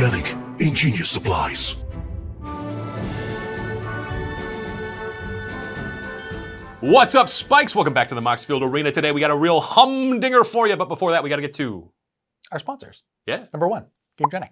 Organic, ingenious supplies. What's up, Spikes? Welcome back to the Moxfield Arena. Today we got a real humdinger for you, but before that we got to get to our sponsors. Yeah. Number one, GameGenic.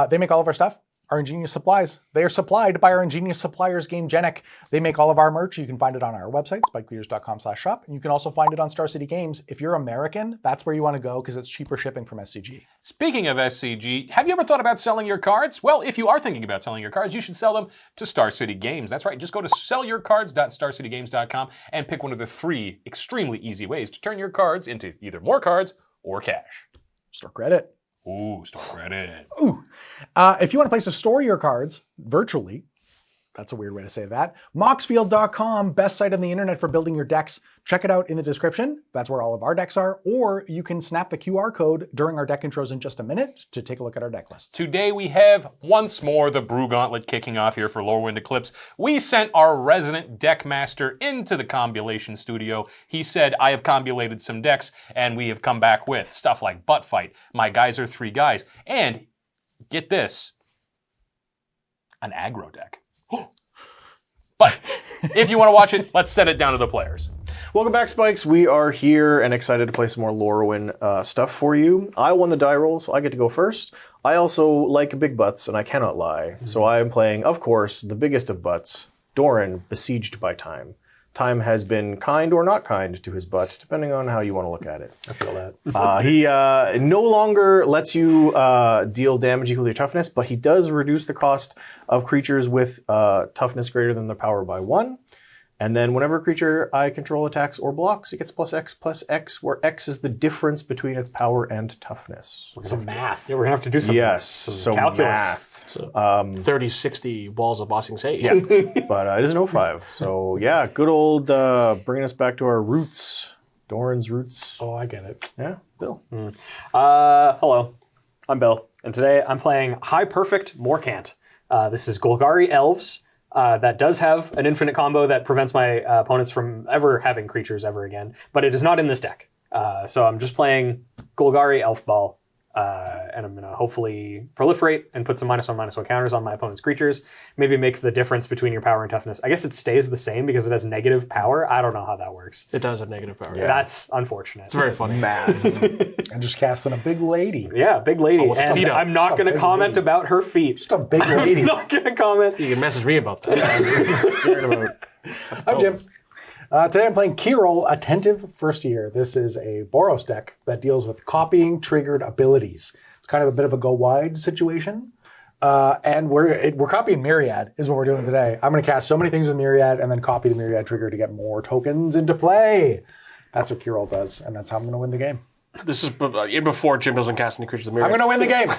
They make all of our stuff, our ingenious supplies. They are supplied by our ingenious suppliers, GameGenic. They make all of our merch. You can find it on our website, spikeleaders.com/shop. And you can also find it on Star City Games. If you're American, that's where you want to go because it's cheaper shipping from SCG. Speaking of SCG, have you ever thought about selling your cards? Well, if you are thinking about selling your cards, you should sell them to Star City Games. That's right, just go to sellyourcards.starcitygames.com and pick one of the 3 extremely easy ways to turn your cards into either more cards or cash. Store credit. Ooh, store credit. Ooh. If you want a place to store your cards virtually, that's a weird way to say that, Moxfield.com, best site on the internet for building your decks. Check it out in the description. That's where all of our decks are. Or you can snap the QR code during our deck intros in just a minute to take a look at our deck lists. Today we have once more the Brew Gauntlet kicking off here for Lorwyn Eclipsed. We sent our resident deck master into the combulation studio. He said, I have combulated some decks, and we have come back with stuff like Butt Fight, My Guys Are 3 Guys, and get this, an aggro deck. But if you want to watch it, let's send it down to the players. Welcome back, Spikes. We are here and excited to play some more Lorwyn stuff for you. I won the die roll, so I get to go first. I also like big butts, and I cannot lie. So I am playing, of course, the biggest of butts, Doran, besieged by time. Time has been kind or not kind to his butt, depending on how you want to look at it. I feel that. He no longer lets you deal damage equal to your toughness, but he does reduce the cost of creatures with toughness greater than their power by 1. And then whenever a creature I control attacks or blocks, it gets +X, where X is the difference between its power and toughness. Some math. Yeah, we're going to have to do some, Yes, some so calculus. math. So 30, 60 walls of bossing sage. Yeah, but it is an 05. So yeah, good old bringing us back to our roots. Doran's roots. Oh, I get it. Yeah, Bill. Hello, I'm Bill, and today I'm playing High Perfect Morcant. This is Golgari Elves. That does have an infinite combo that prevents my opponents from ever having creatures ever again, but it is not in this deck. So I'm just playing Golgari Elf Ball, and I'm going to hopefully proliferate and put some -1/-1 counters on my opponent's creatures. Maybe make the difference between your power and toughness. I guess it stays the same because it has negative power. I don't know how that works. It does have negative power. Yeah. That's unfortunate. It's very funny. Math. And just casting a big lady. Yeah, big lady. what's the And feet up? I'm not Just a going to big comment lady. about her feet. Just a big lady. I'm not going to comment. You can message me about that. Hi, Jim. Today I'm playing Kirol, Attentive First Year. This is a Boros deck that deals with copying triggered abilities. It's kind of a bit of a go wide situation. And we're copying Myriad is what we're doing today. I'm going to cast so many things with Myriad and then copy the Myriad trigger to get more tokens into play. That's what Kirol does, and that's how I'm going to win the game. This is before Jim doesn't cast any creatures of the mirror. I'm going to win the game.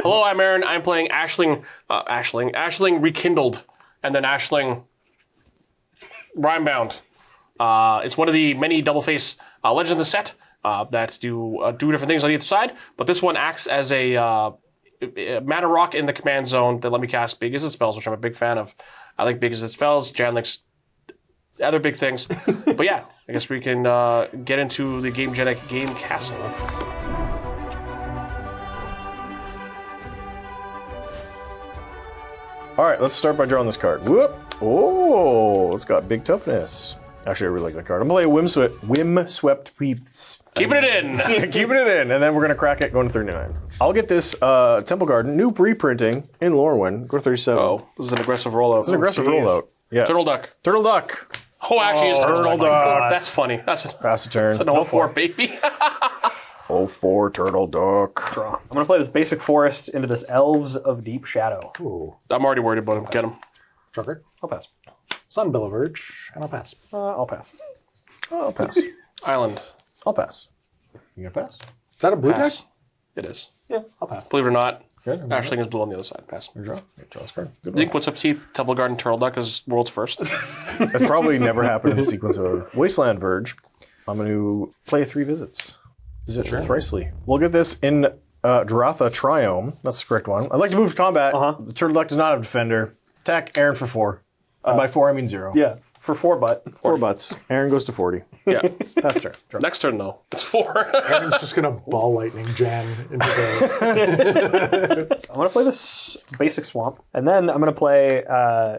Hello, I'm Aaron. I'm playing Ashling Rekindled, and then Ashling Rhymebound. It's one of the many double face legends in the set that do different things on either side, but this one acts as a mana rock in the command zone that let me cast big as it spells, which I'm a big fan of. I like big as it spells. Jan likes other big things. But yeah, I guess we can get into the GameGenic game castle. All right, let's start by drawing this card. Whoop! Oh, it's got big toughness. Actually, I really like that card. I'm gonna play Windswept Peeps. Keeping it in. Keeping it in, and then we're gonna crack it going to 39. I'll get this Temple Garden, new reprinting in Lorwyn, go to 37. Oh, this is an aggressive rollout. It's an aggressive rollout. Yeah. Turtle Duck. Turtle Duck. Oh, actually, it's Turtle Turtle Duck. Duck. That's funny. That's Pass the turn. an 04, baby. 04 Turtle Duck. I'm going to play this basic forest into this Elves of Deep Shadow. Ooh. I'm already worried about him. Get him. Trucker. I'll pass. Sunbill Verge, and I'll pass. I'll pass. I'll pass. Island. I'll pass. You gonna pass? Is that a blue Pass. deck? It is. Yeah, I'll pass. Believe it or not, Good. Ashling is blue on the other side. Pass. Good draw. Good draw this card. Good Think what's up, Teeth? Temple Garden Turtle Duck is world's first. That's probably never happened in the sequence of Wasteland Verge. I'm going to play 3 visits. Visit Thricely. We'll get this in Dratha Triome. That's the correct one. I'd like to move to combat. The Turtle Duck does not have Defender. Attack Aaron for 4. And by 4, I mean 0. Yeah, For 4 butt. 4 butts. Aaron goes to 40. Yeah. Pass turn. Next turn, though. It's 4. Aaron's just gonna ball lightning Jan into the. I'm gonna play this basic swamp, and then I'm gonna play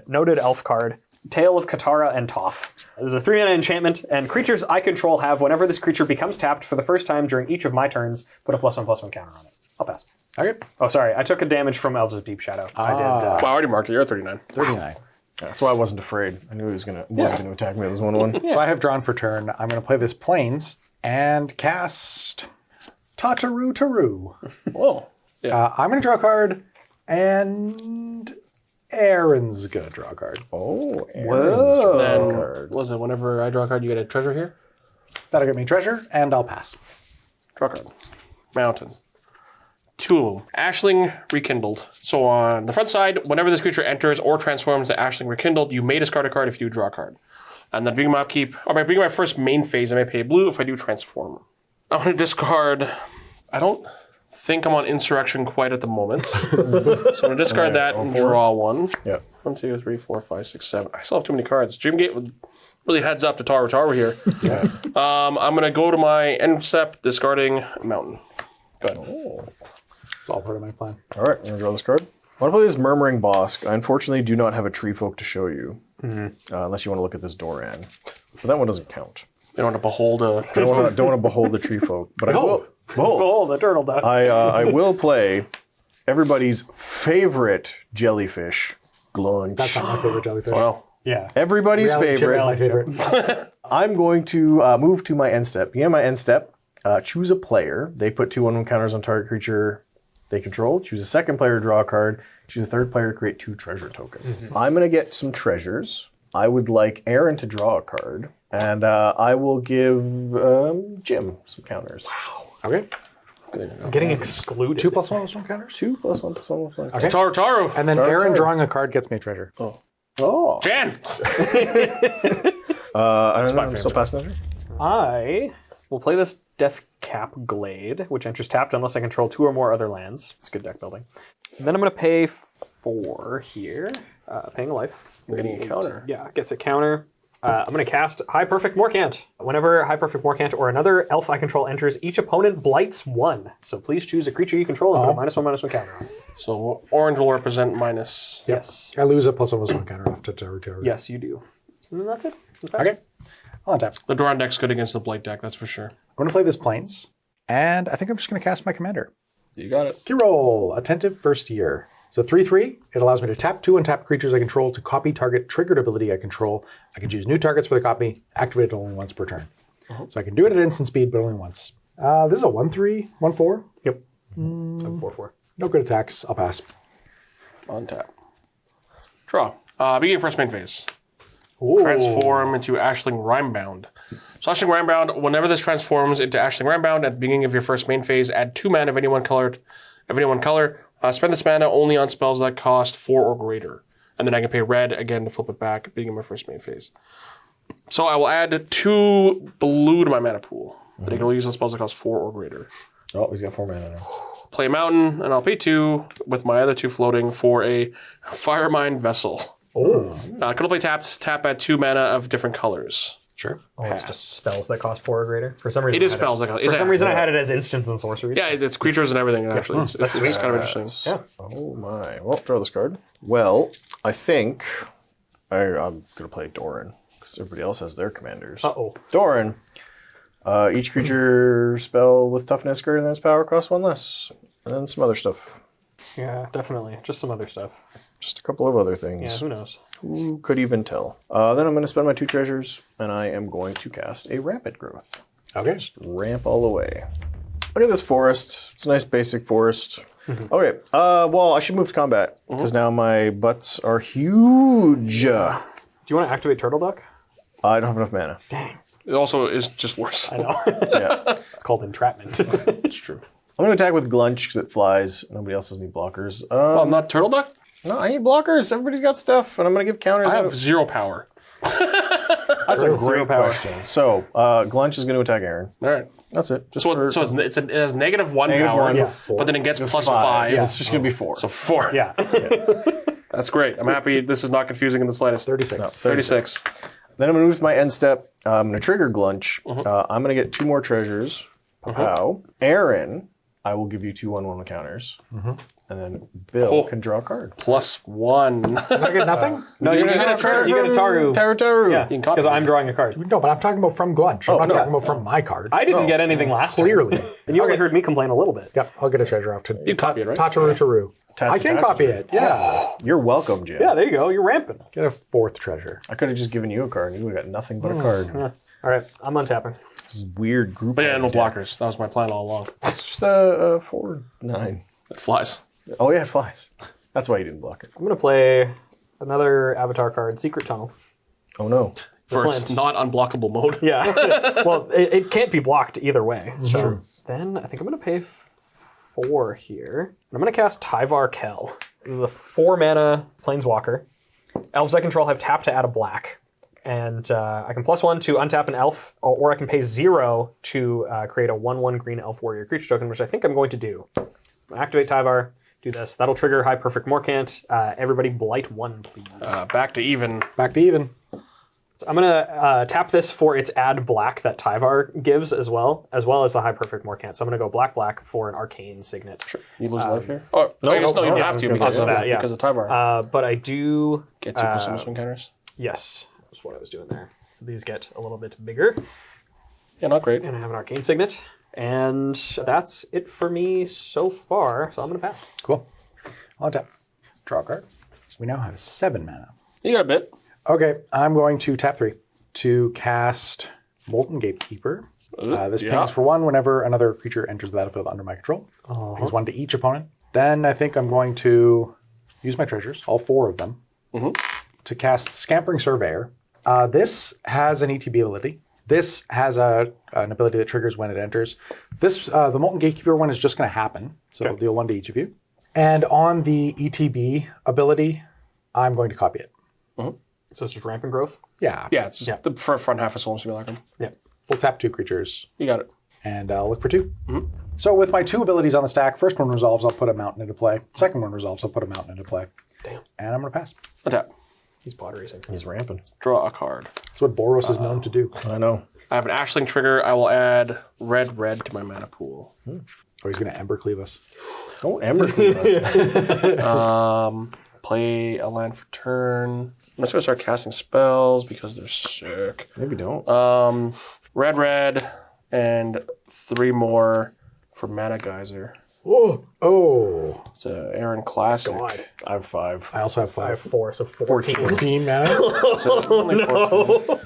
noted elf card, Tale of Katara and Toph. This is a 3-mana enchantment, and creatures I control have, whenever this creature becomes tapped for the first time during each of my turns, put a +1/+1 counter on it. I'll pass. Okay. Oh, sorry, I took a damage from Elves of Deep Shadow. I did. Well, I already marked it. You're at 39. 39. That's why I wasn't afraid. I knew he wasn't gonna attack me with this 1/1. So I have drawn for turn. I'm going to play this Plains and cast Tataru Taru. Whoa. Yeah. I'm going to draw a card, and Aaron's going to draw a card. Oh, Whoa. Then, was it whenever I draw a card, you get a treasure here? That'll get me treasure, and I'll pass. Draw card. Mountain. 2 of them. Ashling Rekindled. So on the front side, whenever this creature enters or transforms to Ashling Rekindled, you may discard a card if you do draw a card. And then beginning my upkeep, or by beginning my first main phase, I may pay blue if I do transform. I'm going to discard. I don't think I'm on Insurrection quite at the moment. So I'm going to discard that and draw 1. Yeah. 1, 2, 3, 4, 5, 6, 7. I still have too many cards. Dreamgate really heads up to Taru here. Yeah. I'm going to go to my end step, discarding Mountain. Go ahead. It's all part of my plan. All right, I'm gonna draw this card. I want to play this Murmuring Bosk. I unfortunately do not have a tree folk to show you, unless you want to look at this Doran. But that one doesn't count. You don't want to behold a... I don't want to behold the tree folk, but I will. Oh, the turtle duck. I will play everybody's favorite jellyfish, Glunch. That's not my favorite jellyfish. Wow. Yeah. Everybody's Reality chip is my favorite. favorite. I'm going to move to my end step. Begin my end step. Choose a player. They put 2 1/1 counters on target creature they control. Choose a second player to draw a card. Choose a third player to create 2 treasure tokens. I'm going to get some treasures. I would like Aaron to draw a card. And I will give Jim some counters. Okay. I'm getting excluded. 2 +1/+1 counters. 2 +1/+1. Okay. Taru. And then Aaron drawing a card gets me a treasure. Oh. Jan! I don't know. I'm still passing that. I will play this Deathcap Glade, which enters tapped unless I control 2 or more other lands. It's good deck building. And then I'm going to pay 4 here, paying a life. You're getting a counter. Yeah, gets a counter. I'm going to cast High Perfect Morcant. Whenever High Perfect Morcant or another elf I control enters, each opponent blights 1. So please choose a creature you control and put a -1/-1 counter on. So orange will represent minus... Yes. I lose a +1/+1 counter off to Taru. Yes, you do. And then that's it. Okay. I'll untap. The Doran deck's good against the Blight deck, that's for sure. I'm going to play this Plains, and I think I'm just going to cast my commander. You got it. Kirol, Attentive First Year. So 3/3, it allows me to tap 2 untap creatures I control to copy target triggered ability I control. I can choose new targets for the copy, activate it only once per turn. So I can do it at instant speed, but only once. This is a 1/3, 1/4. Yep. 4/4. No good attacks. I'll pass. On tap. Draw. Beginning first main phase. Ooh. Transform into Ashling Rhymebound. So Ashling Rhymebound, whenever this transforms into Ashling Rhymebound at the beginning of your first main phase, add 2 mana of any one color. Spend this mana only on spells that cost 4 or greater. And then I can pay red again to flip it back at the beginning of my first main phase. So I will add 2 blue to my mana pool. That I can only use on spells that cost 4 or greater. Oh, he's got 4 mana now. Play a mountain, and I'll pay 2 with my other 2 floating for a Firemind Vessel. Oh. Can only play tap at 2 mana of different colors. Sure. Oh, it's just spells that cost 4 or greater. For some reason, It is I had spells that cost. For some reason, I had it as instants and sorceries. Yeah, it's creatures and everything, actually. It's kind of interesting. Yeah. Oh my. Well, draw this card. Well, I think I'm going to play Doran, because everybody else has their commanders. Uh-oh. Doran. Each creature spell with toughness greater than its power costs 1 less. And then some other stuff. Yeah, definitely. Just some other stuff. Just a couple of other Yeah, things. who knows? Who could even tell? Then I'm going to spend my 2 treasures, and I am going to cast a Rapid Growth. Okay. Just ramp all the way. Look at this forest. It's a nice basic forest. Okay. Well, I should move to combat, because now my butts are huge. Do you want to activate Turtle Duck? I don't have enough mana. It also is just worse. I know. Yeah, It's called entrapment. It's true. I'm going to attack with Glunch, because it flies. Nobody else has any blockers. Well, not Turtle Duck? No, I need blockers. Everybody's got stuff, and I'm going to give counters. I out. have 0 power. That's a great question. So, Glunch is going to attack Aaron. All right. That's it. Just So, for, it has -1 Negative power, 1, yeah. but then it gets +5. Yeah, it's just going to be 4. So 4. Yeah. That's great. I'm happy this is not confusing in the slightest. 36. 36. Then I'm going to move to my end step. I'm going to trigger Glunch. I'm going to get 2 more treasures. Pow. Aaron, I will give you 2 1/1 counters. And then Bill can draw a card. +1. I get nothing? No, you get a Taru. Taru. Yeah, can copy because I'm drawing a card. No, but I'm talking about from Glunch. I'm not talking about from my card. I didn't get anything last time. Clearly. And you only heard me complain a little bit. Yep, I'll get a treasure off to You copy it, right? Tataru. I can copy it. Yeah. You're welcome, Jim. Yeah, there you go. You're ramping. Get a 4th treasure. I could have just given you a card and you would have got nothing but a card. All right, I'm untapping. This is weird group. But yeah, no deck. blockers. That was my plan all along. It's just a 4/9. It flies. Oh yeah, it flies. That's why you didn't block it. I'm going to play another Avatar card, Secret Tunnel. Oh no. For its not unblockable mode. Yeah. Well, it can't be blocked either way. So then I think I'm going to pay 4 here. And I'm going to cast Tyvar Kell. This is a 4 mana Planeswalker. Elves I control have tap to add a black. And I can +1 to untap an elf, or I can pay 0 to create a 1/1 green elf warrior creature token, which I think I'm going to do. Activate Tyvar, do this. That'll trigger High Perfect Morcant. Everybody blight 1, please. Back to even. Back to even. I'm going to tap this for its add black that Tyvar gives as well as the High Perfect Morcant. So I'm going to go black for an arcane signet. You lose life here? Oh, no, you have to because of that. Because of Tyvar. But I do Get 2 +1 counters. yes, that's what I was doing there. So these get a little bit bigger, Yeah, not great. and I have an arcane signet, and that's it for me so far. So I'm going to pass. Cool. On tap. Draw a card. We now have 7 mana. You got a bit. Okay, I'm going to tap 3 to cast Molten Gatekeeper. This pings for 1 whenever another creature enters the battlefield under my control. Pings 1 to each opponent. Then I think I'm going to use my treasures, all 4 of them, to cast Scampering Surveyor. This has an ETB ability. This has an ability that triggers when it enters. This the Molten Gatekeeper one is just going to happen, so it'll deal 1 to each of you. And on the ETB ability, I'm going to copy it. So it's just rampant growth. Yeah. Yeah, it's just the front half of Soul Simulacrum. Yeah. We'll tap 2 creatures You got it. and I'll look for 2. So with my 2 abilities on the stack, first one resolves, I'll put a mountain into play. Second one resolves, I'll put a mountain into play. Damn. And I'm going to pass. Attack. He's pod racing. He's ramping. Draw a card. That's what Boros is known to do. I know. I have an Ashling trigger. I will add red to my mana pool. Oh, he's going to Ember Cleave us. Oh, Ember Cleave us. Play a land for turn. I'm just going to start casting spells because they're sick. Maybe don't. Red, and 3 more for Mana Geyser. Oh. It's a Aaron Classic. God. I have 5. I also have I 5. have 4, so 14. 14 mana. So only 14.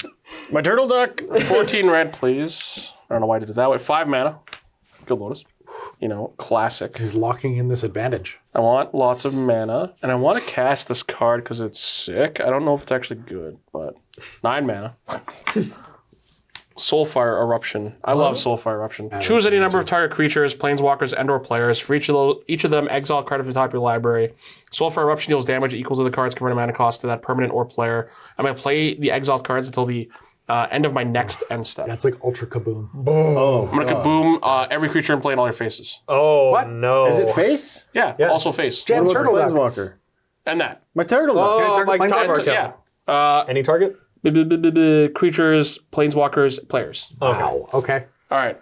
My turtle duck. 14 red, please. I don't know why I did it that way. 5 mana. Good bonus. You know, classic. He's locking in this advantage. I want lots of mana, and I want to cast this card because it's sick. I don't know if it's actually good, but 9 mana. Soulfire Eruption. I love Soulfire Eruption. Choose any number of target creatures, planeswalkers, and/or players. For each of them, exile a card from the top of your library. Soulfire Eruption deals damage equal to the card's converted mana cost to that permanent or player. I'm going to play the exiled cards until the end of my next end step. That's like Ultra Kaboom. Oh, I'm going to kaboom every creature in play in all your faces. Oh, What? no. is it face? Yeah, also face. Jan- What about Turtle the duck. Planeswalker? And that. My turtle duck. Oh, my Planeswalker. God. Yeah. Any target? Creatures, planeswalkers, players. Wow. Okay. All right.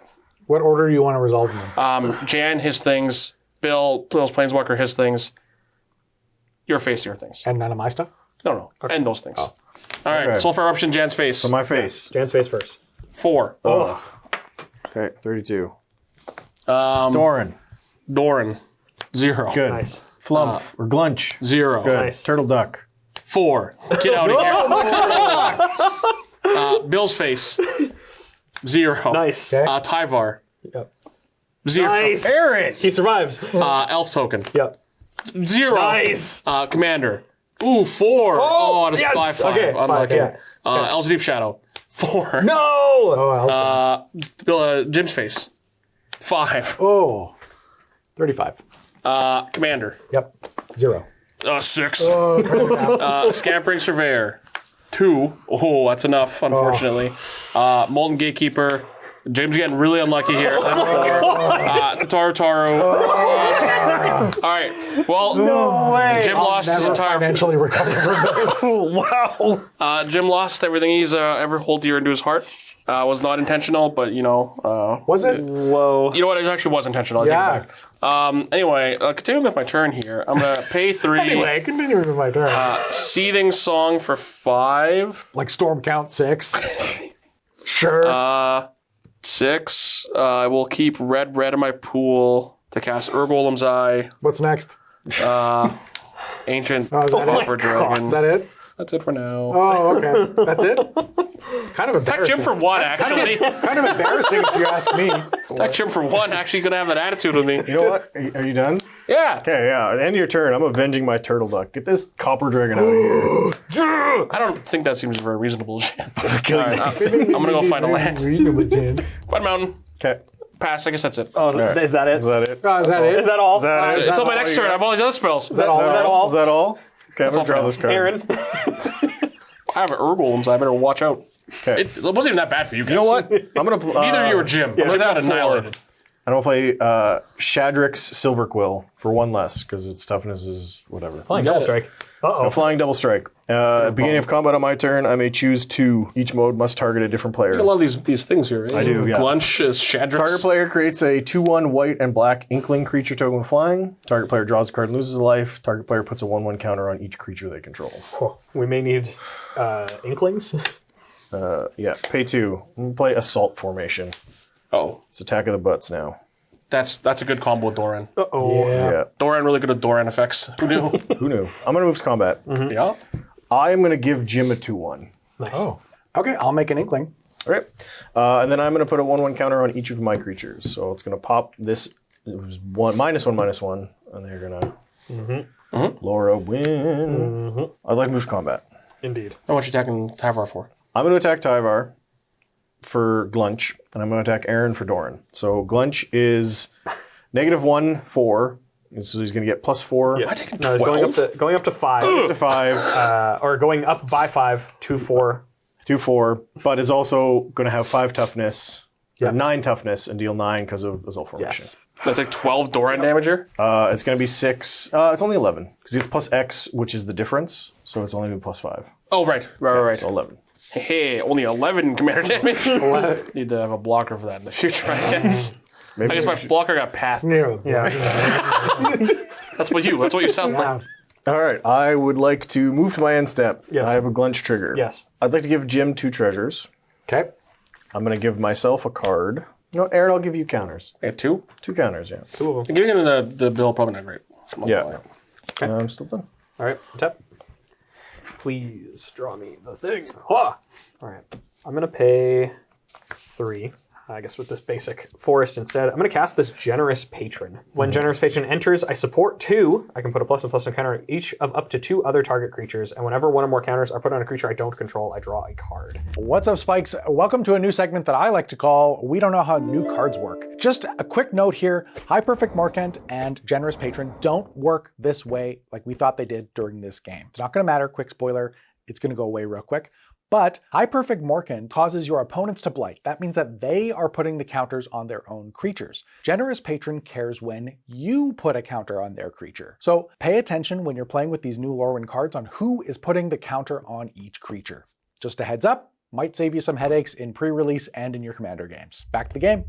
What order do you want to resolve them in? Jan, his things. Bill's planeswalker, his things. Your face, your things. And none of my stuff? No. And those things. All right. Okay. Soulfire Eruption, Jan's face. So my face. Jan's face first. 4. Okay, 32. Doran. Doran. 0. Good. Nice. Flumph or Glunch. 0. Good. Nice. Turtle duck. 4. Get out of here. Bill's face. 0. Nice. Okay. Tyvar. Yep. 0. Nice. Aaron. He survives. Elf token. Yep. 0. Nice. Commander. Ooh, 4. Oh, it is yes. 5/5. Okay, Unlucky. 5, yeah. Elves Deep Shadow. 4. No. Oh, Bill, Jim's face. 5. oh. 35. Commander. Yep. 0. 6. Scampering Surveyor. 2. Oh, that's enough, unfortunately. Molten Gatekeeper. James getting really unlucky here. That's 4. Taro. All right. Well, Jim lost his Never entire. financially recover from this. Wow. Jim lost everything he's ever hold dear into his heart. Was not intentional, but Was it? Whoa. you know what? It actually was intentional. I Yeah. take it back. Anyway, continuing with my turn here, I'm gonna pay 3. Anyway, continuing with my turn. Seething Song for 5. Like Storm Count 6. Sure. 6. I will keep red in my pool to cast Urgolem's Eye. What's next? Ancient is that Copper it? Dragon. Is that it? That's it for now. Oh, okay. That's it? Kind of Attack embarrassing. Jim for 1, actually. Kind of embarrassing if you ask me. Attack Jim for 1, actually gonna have that attitude with me. You know what? Are you done? Yeah. Okay, yeah. At the end of your turn, I'm avenging my turtle duck. Get this copper dragon out of here. I don't think that seems very reasonable, Jim. Killing Alright, me. I'm gonna go find a land. Quad Mountain. Okay. Pass, I guess that's it. Oh, is that it? Is that it? Oh, is that it? Is that all? Is that it? Until my next turn, I have all these other spells. Is that all? Is that all? Okay, I'm gonna all draw for this card. Aaron? I have an Urgolem's Eye, I better watch out. Okay. It wasn't even that bad for you guys. You know what? I'm gonna. Neither you or Jim. Jim got annihilated. I'm gonna play Shadrick's Silver Quill for 1 less because its toughness is whatever. Flying double strike. Uh-oh. A flying double strike. Beginning of combat on my turn, I may choose 2. Each mode must target a different player. A lot of these things here. Right? I do, yeah. Glunch, Shadrix. Target player creates a 2/1 white and black Inkling creature token with flying. Target player draws a card and loses a life. Target player puts a 1/1 counter on each creature they control. We may need Inklings. Yeah, pay 2. I'm gonna play Assault Formation. Oh, It's attack of the butts now. that's a good combo with Doran. Uh-oh. Yeah. Doran really good at Doran effects. Who knew? Who knew? I'm gonna move to combat. Yeah. I'm gonna give Jim a 2/1. Nice. Oh. Okay, I'll make an Inkling. Okay. And then I'm going to put a 1/1 counter on each of my creatures. So it's going to pop this. It was -1/-1, and they're going to Lorwyn. I'd like to move to combat. Indeed. And what you attacking Tyvar for? I'm going to attack Tyvar for Glunch, and I'm going to attack Aaron for Doran. So Glunch is -1, 4. So he's going to get +4 I take No, it's going up to 5. to 5, Or going up by 5 to 4. 2/4, but is also going to have 5 toughness, 9 toughness, and deal 9 because of Assault Formation. Yes. That's like 12 Doran damage here. It's going to be 6. It's only 11 because it's +X, which is the difference. So it's only going to be +5. Oh, right. So 11. Hey, only 11 commander damage. Need to have a blocker for that in the future, I guess. Maybe I guess we my should- blocker got pathed. Yeah. That's what you sound like. All right, I would like to move to my end step. Yes. I have a Glunch trigger. Yes. I'd like to give Jim 2 treasures. Okay. I'm going to give myself a card. No, Aaron, I'll give you counters. I got 2. 2 counters, yeah. Giving him the bill probably not great. Yeah. I'm still done. All right, tap. Please draw me the thing. All right, I'm going to pay 3. I guess with this basic forest instead. I'm going to cast this Generous Patron. When Generous Patron enters, I support 2. I can put a +1/+1 counter on each of up to 2 other target creatures, and whenever 1 or more counters are put on a creature I don't control, I draw a card. What's up, Spikes? Welcome to a new segment that I like to call We Don't Know How New Cards Work. Just a quick note here, High Perfect Morcant and Generous Patron don't work this way like we thought they did during this game. It's not going to matter, quick spoiler, it's going to go away real quick. But High Perfect Morcant causes your opponents to blight. That means that they are putting the counters on their own creatures. Generous Patron cares when you put a counter on their creature. So pay attention when you're playing with these new Lorwyn cards on who is putting the counter on each creature. Just a heads up, might save you some headaches in pre-release and in your commander games. Back to the game.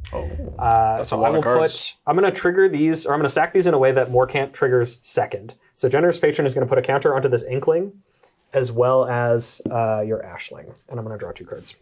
That's a lot of cards. I'm going to trigger these, or I'm going to stack these in a way that Morcant triggers second. So Generous Patron is going to put a counter onto this Inkling, as well as your Ashling. And I'm going to draw 2 cards.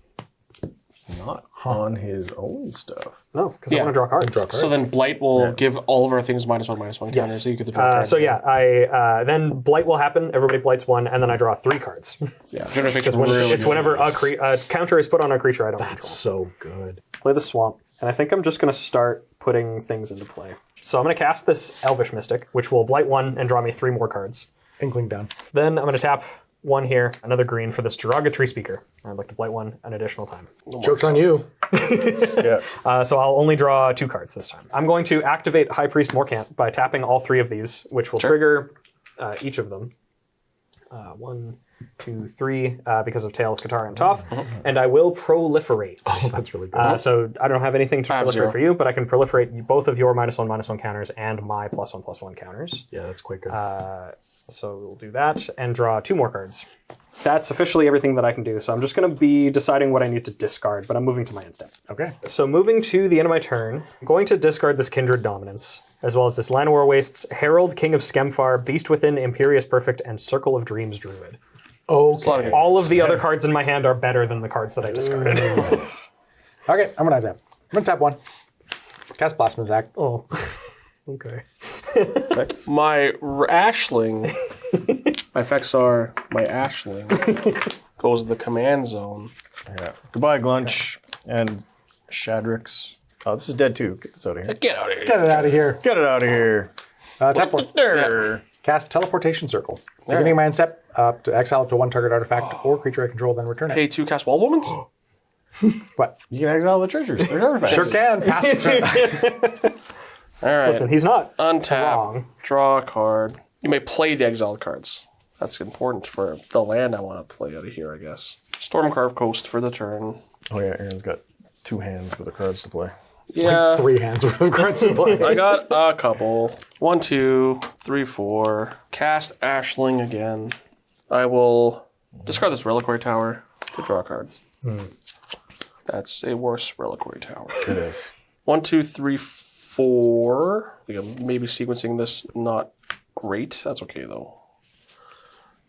Not on his own stuff. No, because I want to draw cards. So then Blight will give all of our things -1/-1 counters, so you get to draw cards. So yeah, I then Blight will happen. Everybody blights 1, and then I draw 3 cards. Yeah, Generous Patron's When really it's good. whenever a counter is put on a creature I don't control. So good. Play the Swamp, and I think I'm just going to start putting things into play. So I'm going to cast this Elvish Mystic, which will blight 1 and draw me 3 more cards. Inkling down. Then I'm going to tap 1 here, another green for this Derogatory Speaker. I'd like to blight 1 an additional time. Joke's on you. Yeah. So I'll only draw 2 cards this time. I'm going to activate High Priest Morcant by tapping all 3 of these, which will trigger each of them. 1, 2, 3 because of Tale of Katara and Toph. And I will proliferate. Oh, that's really good. So I don't have anything to have proliferate 0. for you, but I can proliferate both of your -1/-1 counters and my +1/+1 counters. Yeah, that's quite good. So we'll do that and draw 2 more cards. That's officially everything that I can do. So I'm just going to be deciding what I need to discard, but I'm moving to my end step. Okay. So moving to the end of my turn, I'm going to discard this Kindred Dominance, as well as this Land of War Wastes, Herald, King of Skemfar, Beast Within, Imperious Perfect, and Circle of Dreams Druid. Okay. All of the other cards in my hand are better than the cards that I discarded. Okay, I'm gonna tap. I'm gonna tap 1. Cast Blasphemous Act. Oh, okay. My Ashling, my effects are my Ashling goes to the command zone. Yeah. Goodbye, Glunch and Shadrix. Oh, this is dead too. Get this out of here. Get out of here. Get it out of here. Get it out of here. Tap 4. There. Cast Teleportation Circle. Beginning my end step, to exile up to 1 target artifact or creature I control, then return it. Pay 2 cast Wall Moments. What? You can exile the treasures. There's artifacts. Sure can. Pass the turn. All right. Listen, he's not Untap. wrong. Draw a card. You may play the exiled cards. That's important for the land I want to play out of here, I guess. Stormcarved Coast for the turn. Oh yeah, Aaron's got 2 hands with the cards to play. Yeah. 3 hands worth of cards to play. I got a couple. 1, 2, 3, 4. Cast Ashling again. I will discard this Reliquary Tower to draw cards. That's a worse Reliquary Tower. It is. 1, 2, 3, 4. I think I'm maybe sequencing this not great. That's okay though.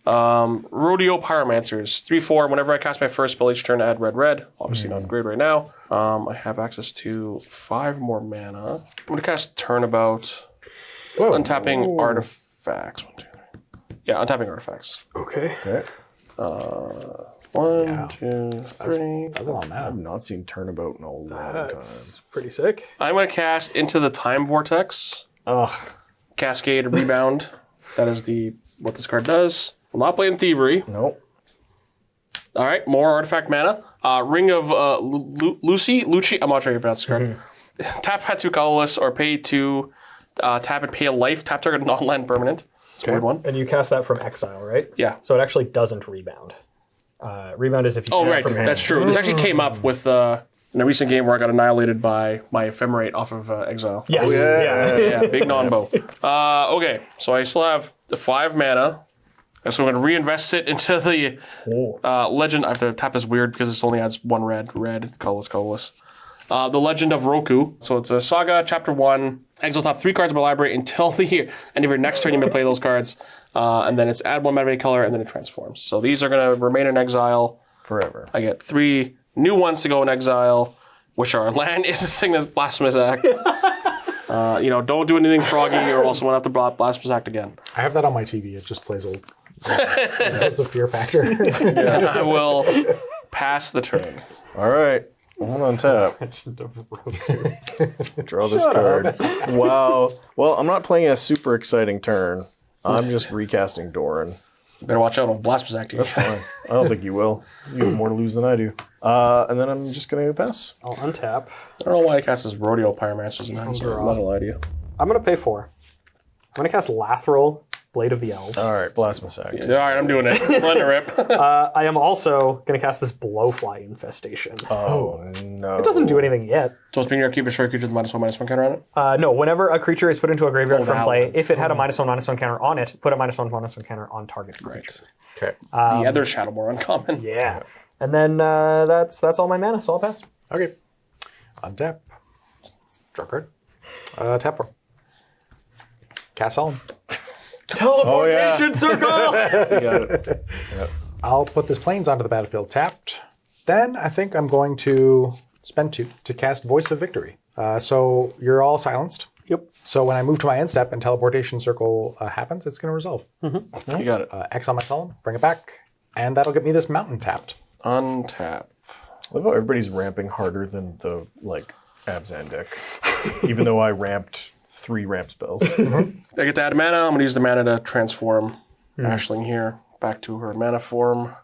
Rodeo Pyromancers. 3, 4. Whenever I cast my first spell each turn, add red. Obviously not great right now. I have access to 5 more mana. I'm going to cast Turnabout. Untapping artifacts. 1, 2, 3. Yeah, untapping artifacts. Okay. Okay. 1, 2, 3. That's a lot of mana. I've not seen Turnabout in a long time. That's pretty sick. I'm going to cast Into the Time Vortex. Ugh. Cascade Rebound. That is what this card does. Will not play in Thievery. Nope. All right, more artifact mana. Ring of Lucy. I'm not sure how you pronounce this card. Tap at 2 colorless or pay 2. Tap and pay a life. Tap target non-land permanent. It's a weird one. And you cast that from exile, right? Yeah. So it actually doesn't rebound. Rebound is if you Oh, cast right. from hand. That's true. This actually came up with in a recent game where I got annihilated by my Ephemerate off of exile. Yes. yeah. Yeah, big non-bow. Okay, so I still have the 5 mana. So I'm going to reinvest it into the Legend. I have to tap this weird because this only adds 1 red, colorless. The Legend of Roku. So it's a Saga, Chapter 1. Exile top 3 cards of my library until the end of your next turn. You may play those cards. And then it's add 1 mana color, and then it transforms. So these are going to remain in exile. Forever. I get 3 new ones to go in exile, which are land is a Signa's Blasphemous Act. Don't do anything froggy or else I'm going to have to Blasphemous Act again. I have that on my TV. It just plays old. It's a fear factor. And I will pass the turn. All right. Hold on tap. Draw this card. Wow. Well, I'm not playing a super exciting turn. I'm just recasting Doran. Better watch out on Blasphemous Act. That's fine. I don't think you will. You have more to lose than I do. And then I'm just going to pass. I'll untap. I don't know why I cast this Rodeo Pyromancers in hand, so I'm not going to lie to you. I'm going to pay 4. I'm going to cast Lathril, Blade of the Elves. All right. Blasphemous Act. All right, I'm doing it. Let it rip. I am also going to cast this Blowfly Infestation. Oh, no. It doesn't do anything yet. So it's being your cube, destroy creature with -1/-1 counter on it? No, whenever a creature is put into a graveyard from that play, one. if it had a -1/-1 counter on it, put a -1/-1 counter on target creature. Okay. The other Shadowmoor uncommon. Yeah. And then that's all my mana, so I'll pass. Okay. Untap. Draw card. Tap 4. Cast Solemn. Teleportation circle! You got it. I'll put this Plains onto the battlefield tapped. Then I think I'm going to spend 2 to cast Voice of Victory. So you're all silenced. Yep. So when I move to my end step and Teleportation Circle happens, it's going to resolve. You got it. Exile my Solemn, bring it back, and that'll get me this mountain tapped. Untap. I love how everybody's ramping harder than the, Abzan deck. Even though I ramped 3 ramp spells. I get to add mana. I'm going to use the mana to transform Ashling here back to her mana form.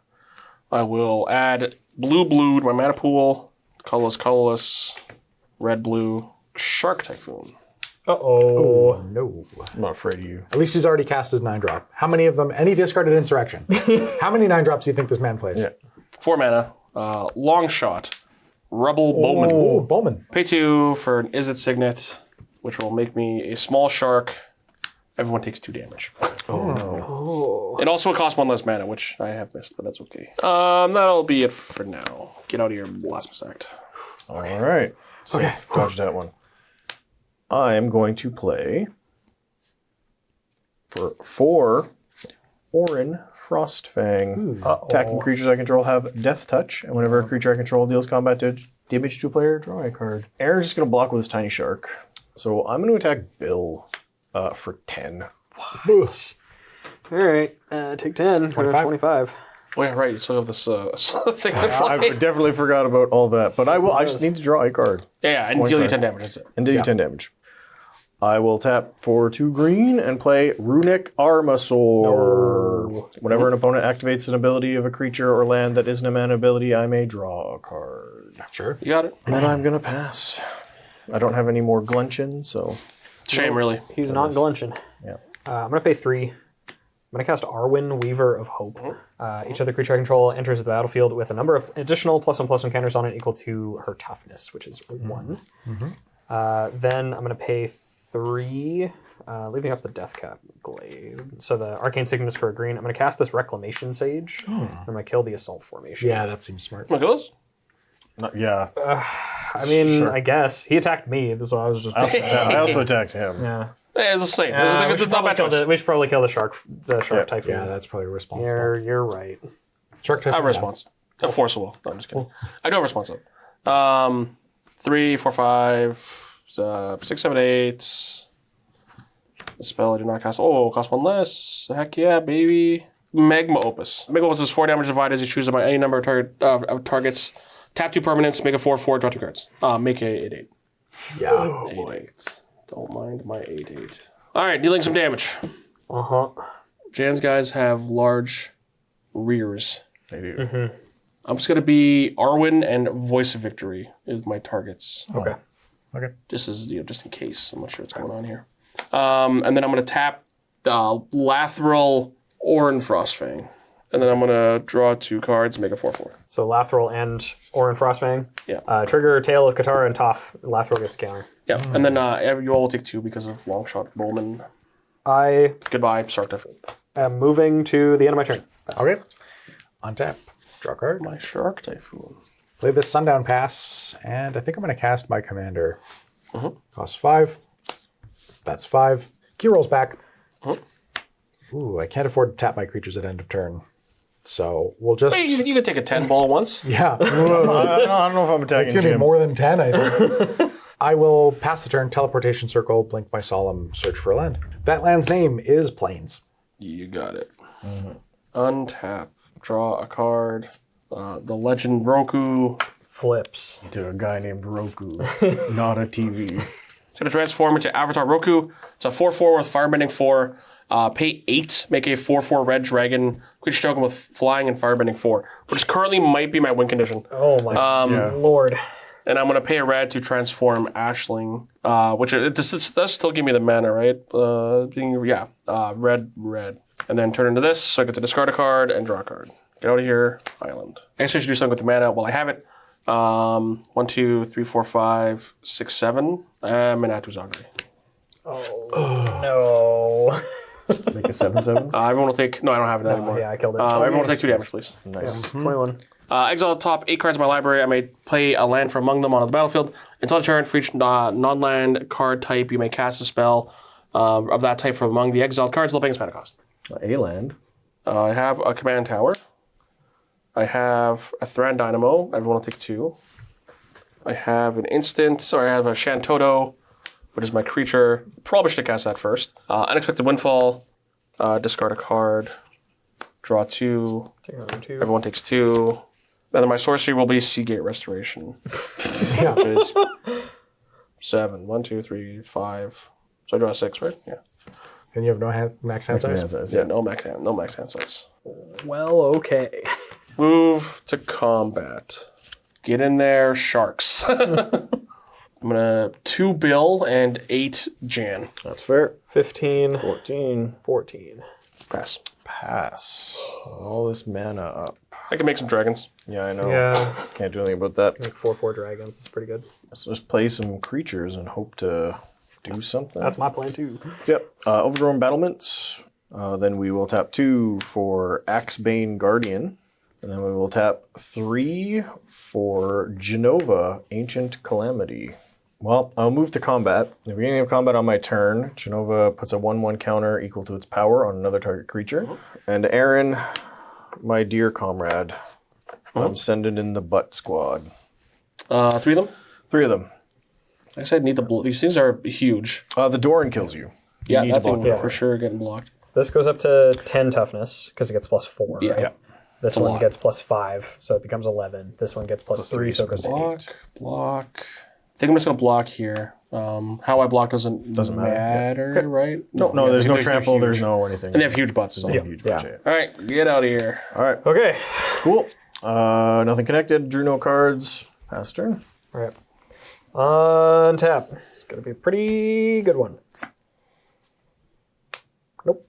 I will add blue to my mana pool. Colorless, red-blue, Shark Typhoon. Uh-oh. No. I'm not afraid of you. At least he's already cast his 9-drop. How many of them? And he discarded Insurrection. How many 9-drops do you think this man plays? Yeah. 4 mana. Long shot. Rebel Bowman. Oh, Bowman. Pay 2 for an Izzet Signet, which will make me a small shark. Everyone takes 2 damage. Oh, no. It also costs 1 less mana, which I have missed, but that's okay. That'll be it for now. Get out of your Blasphemous Act. All right. So, dodge that one. I am going to play for 4 Orin Frostfang. Attacking creatures I control have Death Touch, and whenever a creature I control deals combat damage to a player, draw a card. Aaron's just going to block with his Tiny Shark. So I'm going to attack Bill for 10. All right. Take 10. 25. Oh yeah, right. You still have this thing to I fly. definitely forgot about all that, but I just need to draw a card. Yeah, and deal you 10 damage. That's it. And deal you 10 damage. I will tap for 2 green and play Runic Armasaur. Whenever an opponent activates an ability of a creature or land that isn't a mana ability, I may draw a card. Sure. You got it. And then I'm going to pass. I don't have any more Gluncheon, so... Shame, really. He's not Gluncheon. Yeah. I'm going to pay 3. I'm going to cast Arwen, Weaver of Hope. Each other creature I control enters the battlefield with a number of additional +1/+1 counters on it equal to her toughness, which is 1. Then I'm going to pay 3, leaving up the Death Cap Glaive. So the Arcane Sickness for a green. I'm going to cast this Reclamation Sage. I'm going to kill the Assault Formation. Yeah, that seems smart. Want to go this? Yeah. I mean, I guess. He attacked me, so I was just... I also attacked him. yeah. Yeah, it's the same. We It's should not bad choice. we should probably kill the shark Typhoon. Yeah, that's probably responsible. You're right. Shark I have Typhoon, a response. A forcible. No, I'm just kidding. I do have a response though. 3, 4, 5, 6, 7, 8. The spell I do not cast. Oh, cost 1 less. Heck yeah, baby. Magma Opus. Magma Opus is 4 damage divided as you choose about any number of targets. Tap 2 permanents, make a 4/4, draw 2 cards. Make a 8/8. Yeah. 8/8. Don't mind my 8/8. All right, dealing some damage. Uh-huh. Jan's guys have large rears. They do. I'm just gonna be Arwen and Voice of Victory is my targets. Okay. Okay. Just as just in case. I'm not sure what's going on here. And then I'm gonna tap Lathril Orin Frostfang. And then I'm gonna draw 2 cards, make a 4/4. So Lathril and Orin Frostfang. Yeah. Trigger, Tail of Katara, and Toph. Lathril gets a counter. Yeah. And then you all will take 2 because of Longshot Bowman. I Goodbye, Shark Typhoon. am moving to the end of my turn. Okay. On tap. Draw a card. My Shark Typhoon. Play this Sundown Pass, and I think I'm going to cast my commander. Costs 5. That's 5. Kirol's back. Ooh, I can't afford to tap my creatures at end of turn. So we'll just... Hey, you can take a 10 ball once. Yeah. I don't know if I'm attacking It's going to be Jim. more than 10, I think. I will pass the turn, Teleportation Circle, Blink my Solemn, search for a land. That land's name is Plains. You got it. Untap. Draw a card. The Legend Roku. Flips. To a guy named Roku, not a TV. It's going to transform into Avatar Roku. It's a 4/4 with Firebending 4. Pay 8, make a 4/4 red dragon. Creature token with flying and Firebending 4, which currently might be my win condition. Oh my lord. And I'm going to pay a red to transform Ashling, which this does still give me the mana, right? Red. And then turn into this, so I get to discard a card and draw a card. Get out of here, Island. I guess I should do something with the mana while I have it. 1, 2, 3, 4, 5, 6, 7. I'm an Atuzagri. No. Make a 7/7. Everyone will take... No, I don't have it anymore. Yeah, I killed it. Everyone will take 2 damage, please. Nice. 21. Exile top 8 cards in my library. I may play a land from among them on the battlefield. Until the turn, for each non-land card type, you may cast a spell of that type from among the exiled cards, while paying its mana cost. A land. I have a command tower. I have a Thran Dynamo. Everyone will take 2. I have an instant. Sorry, I have a Shantoto, which is my creature. Probably should have cast that first. Unexpected Windfall. Discard a card. Draw 2. Everyone takes 2. And then my sorcery will be Seagate Restoration. Yeah. Which is 7. 1, 2, 3, 5. So I draw 6, right? Yeah. And you have no max hand size? Yeah, no max hand size. Well, okay. Move to combat. Get in there, sharks. I'm gonna 2 Bill and 8 Jan. That's fair. 15, 14. 14. Pass. Pass. All this mana up. I can make some dragons. Yeah, I know. Yeah, Can't do anything about that. make 4/4 dragons. It's pretty good. So just play some creatures and hope to do something. That's my plan too. Yep. Overgrown Battlements. Then we will tap 2 for Axebane Guardian. And then we will tap 3 for Genova, Ancient Calamity. Well, I'll move to combat. At the beginning of combat on my turn, Genova puts a 1/1 counter equal to its power on another target creature. And Aaron, my dear comrade, I'm sending in the butt squad. 3 of them. 3 of them. Like I said, need the these things are huge. The Doran kills you. Yeah, need that to block thing the for sure getting blocked. This goes up to 10 toughness because it gets +4. Yeah. Right? Yeah. This a one lot. gets +5, so it becomes 11. This one gets +3, so it goes to 8. Block. I think I'm just gonna block here. How I block doesn't matter, right? No, there's no they're trample, huge. there's no anything. And they have huge butts. So. Huge bunch, yeah. All right, get out of here. All right, Okay. cool. Nothing connected, drew no cards. Pass turn. All right. Untap. It's going to be a pretty good one. Nope.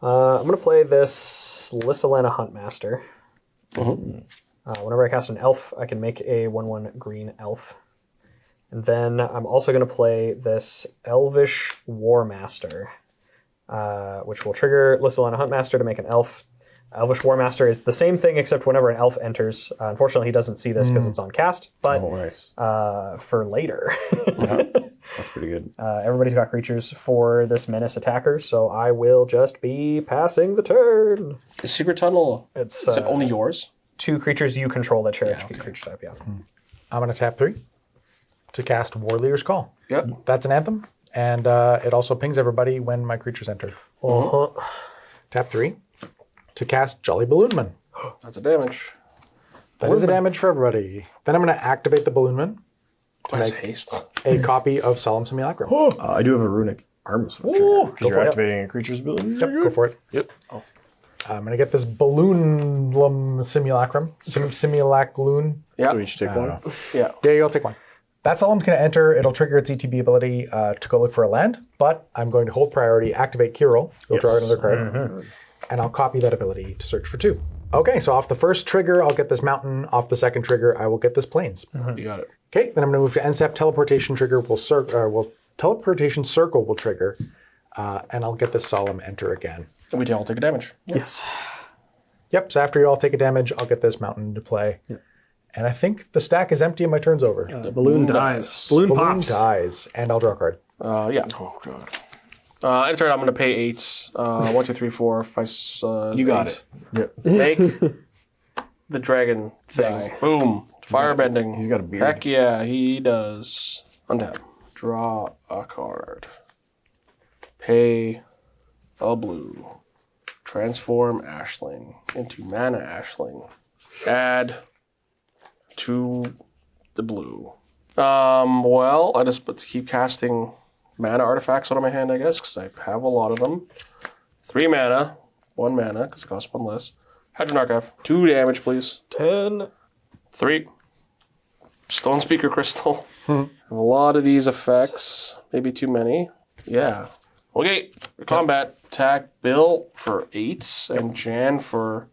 I'm going to play this Lysolana Huntmaster. Whenever I cast an elf, I can make a 1/1 green elf. And then I'm also going to play this Elvish Warmaster, which will trigger Lysolana Huntmaster to make an elf. Elvish Warmaster is the same thing, except whenever an elf enters. Unfortunately, he doesn't see this because it's on cast, but Nice. for later. That's pretty good. Everybody's got creatures for this menace attacker, so I will just be passing the turn. The secret tunnel. It's Is it only yours? 2 creatures you control that share HP creature type, yeah. I'm going to tap 3 to cast War Leader's Call. Yep. That's an anthem, and it also pings everybody when my creatures enter. Tap 3 to cast Jolly Balloonman. That's a damage. That is a damage for everybody. Then I'm going to activate the Balloonman to Nice make haste. a copy of Solemn Simulacrum. I do have a runic arm switcher because you're for it. activating a creature's ability. Yep, go for it. Yep. I'm going to get this Balloonlum Simulacrum. Simulacloon. Yeah. So each take one. Yeah. Yeah, you'll take one. That's all I'm going to enter. It'll trigger its ETB ability to go look for a land, but I'm going to hold priority, activate Kirol, go draw another card, and I'll copy that ability to search for 2. Okay, so off the first trigger, I'll get this mountain. Off the second trigger, I will get this plains. You got it. Okay, then I'm going to move to NSEP. Teleportation trigger teleportation circle will trigger, and I'll get this solemn enter again. And we all take a damage. Yes. Yep. So after you all take a damage, I'll get this mountain into play, and I think the stack is empty and my turn's over. The balloon dies. Balloon Balloon pops. dies, and I'll draw a card. Yeah. Oh god. End of turn, I'm going to pay 8. 1, 2, 3, 4, 5, You got 8. it. Yep. Make the dragon thing. Boom. Firebending. He's got a beard. Heck yeah, he does. Untap. Draw a card. Pay a blue. Transform Ashling into mana Ashling. Add to the blue. Well, I just keep casting mana artifacts out of my hand, I guess, because I have a lot of them. 3 mana, 1 mana, because it costs 1 less. Hadron Archive. 2 damage, please. 10. 3. Stone Speaker Crystal. A lot of these effects. Maybe too many. Yeah. Okay. Combat. Attack Bill for 8 and Jan for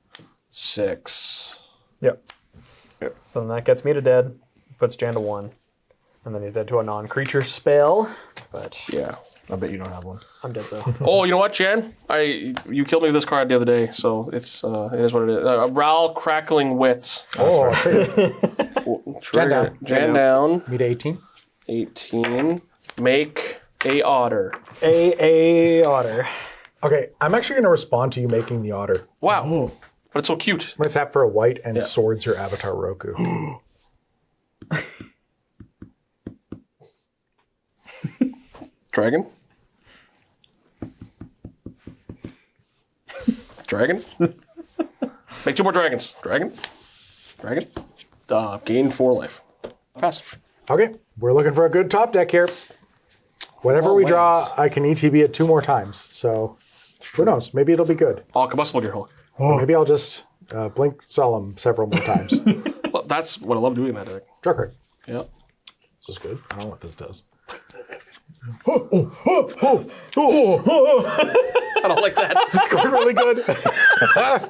6. Yep. So then that gets me to dead. Puts Jan to 1. And then he's dead to a non-creature spell. But Yeah. I bet you don't have one. I'm dead so. Oh, you know what, Jan? You killed me with this card the other day, so it is what it is. Ral Crackling Wit. Oh, trigger. Trigger. Jan down. Me to 18. 18. Make a otter. A otter. Okay, I'm actually going to respond to you making the otter. Wow. But it's so cute. I'm going to tap for a white and swords your avatar Roku. Dragon? Dragon? Make 2 more dragons. Dragon? Dragon? Gain 4 life. Pass. Okay, we're looking for a good top deck here. Whenever we draw, I can ETB it 2 more times. So who knows? Maybe it'll be good. All combustible gear Hulk. Or maybe I'll just blink solemn several more times. Well, that's what I love doing in that deck. Draw card. Yeah. This is good. I don't know what this does. I don't like that. This is going really good.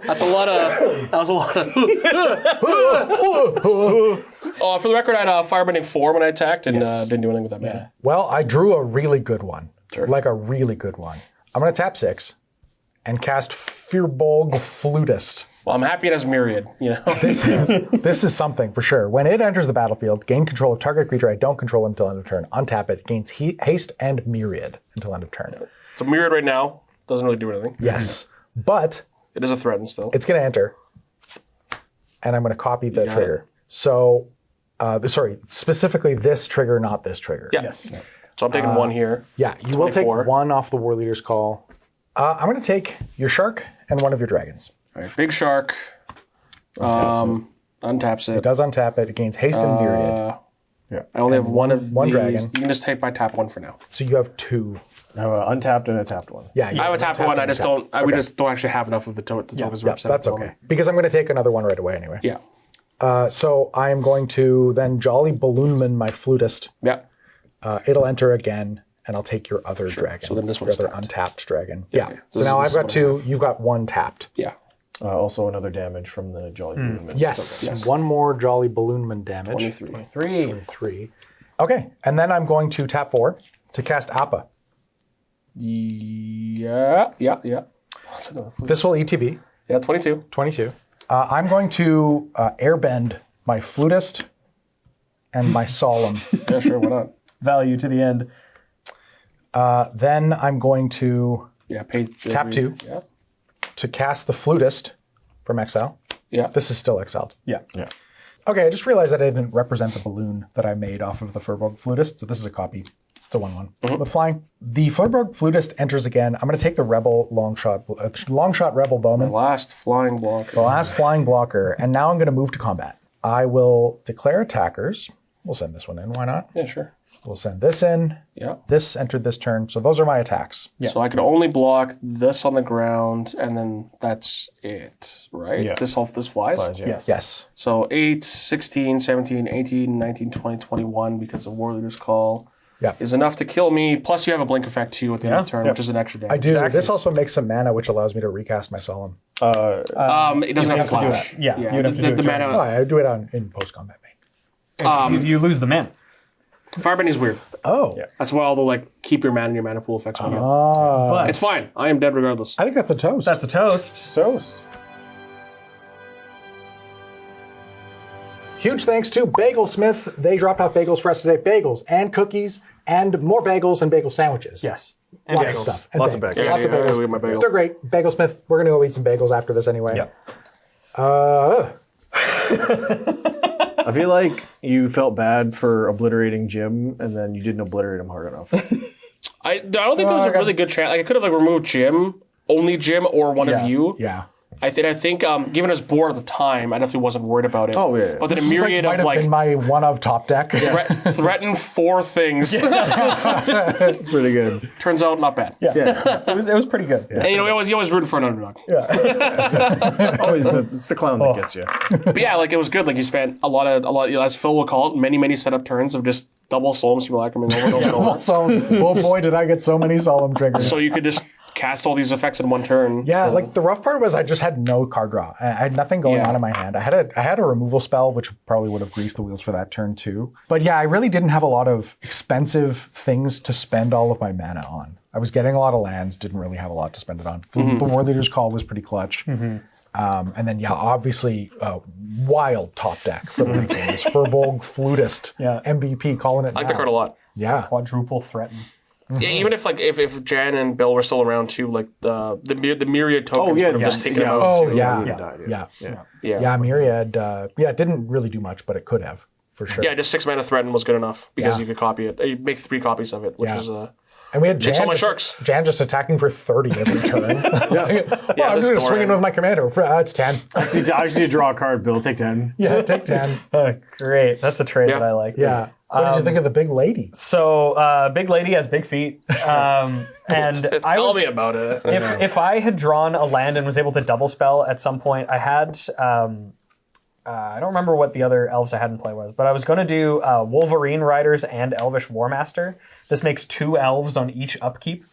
That's a lot of. That was a lot of. Oh, for the record, I had Firebending 4 when I attacked and didn't do anything with that mana. Well, I drew a really good one. Sure. Like a really good one. I'm going to tap 6 and cast Firbolg Flutist. Well, I'm happy it has Myriad, you know? This is something for sure. When it enters the battlefield, gain control of target creature I don't control until end of turn. Untap it, gains haste and Myriad until end of turn. So Myriad right now doesn't really do anything. Yes, but It is a threaten still. it's going to enter, and I'm going to copy the trigger. So, specifically this trigger, not this trigger. Yeah. Yes. So I'm taking 1 here. Yeah, you will take 24. 1 off the War Leader's Call. I'm going to take your shark and 1 of your dragons. All right, big shark. Untaps It it. does untap it. It gains haste and Myriad. I only have one of one these. dragon. You can just take my tap 1 for now. So you have 2. I have an untapped and a tapped one. Yeah, you I have a tap 1. I just don't. We Okay. just don't actually have enough of the tokens Yeah, represented. that's okay. Because I'm going to take another one right away anyway. Yeah. So I am going to then Jolly Balloonman my flutist. Yeah. It'll enter again, and I'll take your other dragon. So then this your one's other tapped. untapped dragon. Yeah. okay. So This now is I've got what I 2. You've got 1 tapped. Yeah. Also another damage from the Jolly Balloonman. Yes. Yes. 1 more Jolly Balloonman damage. 23. 3. Okay. And then I'm going to tap 4 to cast Appa. Yeah. What's another? This will ETB. Yeah, 22. 22. I'm going to airbend my flutist and my solemn. Yeah, sure. Why not? Value to the end. Then I'm going to Yeah. Pay. Tap 2. Yeah. to cast the flutist from exile. Yeah. This is still exiled. Yeah. Okay, I just realized that I didn't represent the balloon that I made off of the Firbolg Flutist, so this is a copy. It's a 1/1. With flying. The Firbolg Flutist enters again. I'm going to take the Rebel Longshot Rebel Bowman, Last flying block. the last flying blocker, and now I'm going to move to combat. I will declare attackers. We'll send this one in, why not? Yeah, sure. We'll send this in. Yeah. This entered this turn, so those are my attacks. So I can only block this on the ground, and then that's it, right? Yeah. This flies? Yes. So 8, 16, 17, 18, 19, 20, 21, because of War Leader's Call, Yeah. is enough to kill me. Plus you have a blink effect too at the end of the turn, which is an extra damage. I do. This also makes some mana, which allows me to recast my solemn. It doesn't have have to do flash. it. Yeah, you'd have to do it the during- Oh, mana. I do it in post-combat main. You lose the mana. Firebending is weird. Oh. That's why all the keep your mana and your mana pool effects on you. But It's fine. I am dead regardless. I think that's a toast. that's a toast. Toast. Huge thanks to Bagel Smith. They dropped off bagels for us today. Bagels and cookies and more bagels and bagel sandwiches. Yes. Lots bagels. of stuff. And Lots of bagels. Yeah, Lots of yeah, bagels. we get my bagel. They're great. Bagel Smith, we're going to go eat some bagels after this anyway. Yep. I feel like you felt bad for obliterating Jim, and then you didn't obliterate him hard enough. I don't think there was a really good chance. I could have removed Jim, only Jim, or one of you. Yeah. I think given his board at the time, I definitely wasn't worried about it. Oh, yeah. But then a This myriad might of have been my one of top deck. threaten 4 things. It's pretty good. Turns out not bad. Yeah. It was pretty good. And you always rooting for an underdog. Always it's the clown that gets you. But yeah, it was good. You spent a lot, as Phil will call it, many setup turns of just double Solemn Steel Ackerman over and over and over. So, oh boy, did I get so many solemn triggers. So you could just cast all these effects in one turn. Yeah, the rough part was I just had no card draw. I had nothing going on in my hand. I had a removal spell, which probably would have greased the wheels for that turn too. But yeah, I really didn't have a lot of expensive things to spend all of my mana on. I was getting a lot of lands, didn't really have a lot to spend it on. The War Leader's Call was pretty clutch. And then, obviously, wild top deck for the late game. This Firbolg Flutist MVP, calling it I like the card a lot. Yeah. Quadruple threaten. Yeah, even if Jan and Bill were still around too, the myriad tokens would have just taken them out. Oh, Yeah. Myriad, didn't really do much, but it could have, for sure. Yeah, just 6 mana threaten was good enough because you could copy it. You make 3 copies of it, which is And we had Jan all my just, sharks. Jan just attacking for 30 every turn. I'm just going to swing in with my commander. It's 10. I just need to draw a card, Bill. Take 10. Yeah, take 10. Great. That's a trade that I like. Yeah. What did you think of the big lady? So, big lady has big feet. And Tell me about it. if I had drawn a land and was able to double spell at some point, I I don't remember what the other elves I had in play was, but I was going to do Wolverine Riders and Elvish Warmaster. This makes 2 elves on each upkeep,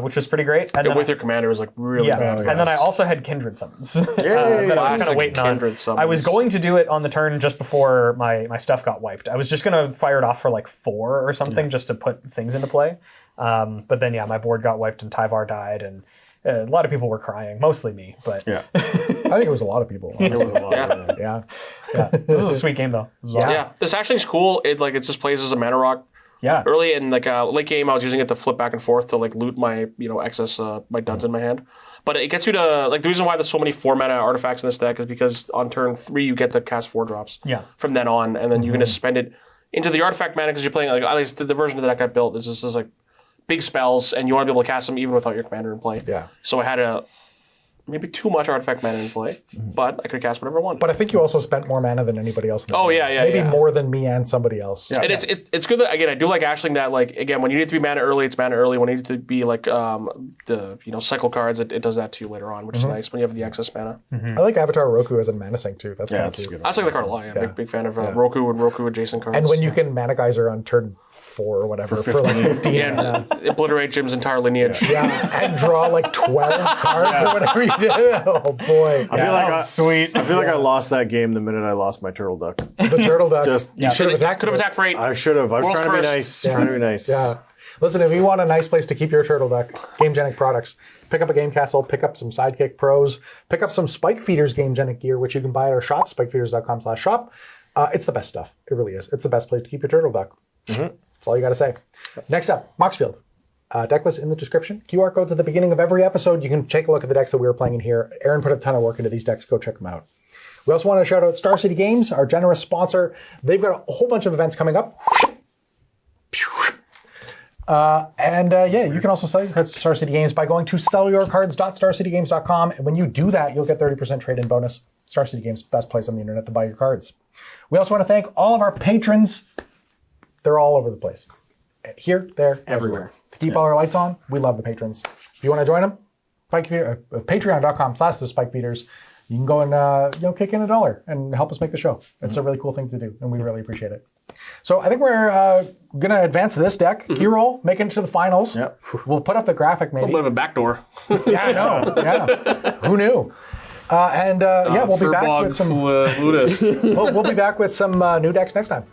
which was pretty great. And And with your commander was like really bad. and then I also had Kindred Summons that I was kind Classic of waiting on. Kindred Summons. I was going to do it on the turn just before my stuff got wiped. I was just going to fire it off for like 4 or something just to put things into play. But then, my board got wiped and Tyvar died, and a lot of people were crying, mostly me. But I think it was a lot of people. It was a lot. Yeah. this is a sweet game, though. This is awesome. Yeah, this Ashling's cool. It just plays as a mana rock. Yeah. Early in late game, I was using it to flip back and forth to loot my excess my duds in my hand. But it gets you to the reason why there's so many 4 mana artifacts in this deck is because on turn 3 you get to cast 4 drops. Yeah. From then on, and then you're gonna spend it into the artifact mana because you're playing at least the version of the deck I built is just big spells, and you want to be able to cast them even without your commander in play. Yeah. So I had maybe too much artifact mana in play, but I could cast whatever I wanted. But I think you also spent more mana than anybody else. In the game. Yeah, Maybe more than me and somebody else. Yeah. And it's good that, again, I do like Ashling that, again, when you need it to be mana early, it's mana early. When you need it to be the cycle cards, it does that to you later on, which is nice when you have the excess mana. I like Avatar Roku as a mana sink too. That's cool that's too. good. I just like the card a lot. I'm a big fan of Roku and Roku adjacent cards. And when you can mana geyser on turn 4 or whatever for like 15 and obliterate Jim's entire lineage. and draw like 12 cards or whatever you did. Oh boy. I feel like Sweet. I feel like I lost that game the minute I lost my turtle duck. The turtle duck. You should have attacked. Could have attacked for 8. I should have. I was World's trying to be first. nice. Trying to be nice. Yeah. Listen, if you want a nice place to keep your turtle duck, Gamegenic products. Pick up a Game Castle, pick up some Sidekick Pros, pick up some Spike Feeders Gamegenic gear, which you can buy at our shop, spikefeeders.com/shop. It's the best stuff. It really is. It's the best place to keep your turtle duck. That's all you got to say. Next up, Moxfield. Deck list in the description. QR codes at the beginning of every episode. You can take a look at the decks that we were playing in here. Aaron put a ton of work into these decks. Go check them out. We also want to shout out Star City Games, our generous sponsor. They've got a whole bunch of events coming up. You can also sell your cards to Star City Games by going to sellyourcards.starcitygames.com. And when you do that, you'll get 30% trade-in bonus. Star City Games, best place on the internet to buy your cards. We also want to thank all of our patrons. They're all over the place. Here, there, everywhere. To keep all our lights on, we love the patrons. If you want to join them, patreon.com/thespikefeeders. You can go and kick in $1 and help us make the show. It's a really cool thing to do, and we really appreciate it. So I think we're going to advance this deck. Kirol, making it to the finals. Yep. We'll put up the graphic maybe. A little bit of a backdoor. Yeah, I know. Yeah. Who knew? We'll be back with some. We'll be back with some new decks next time.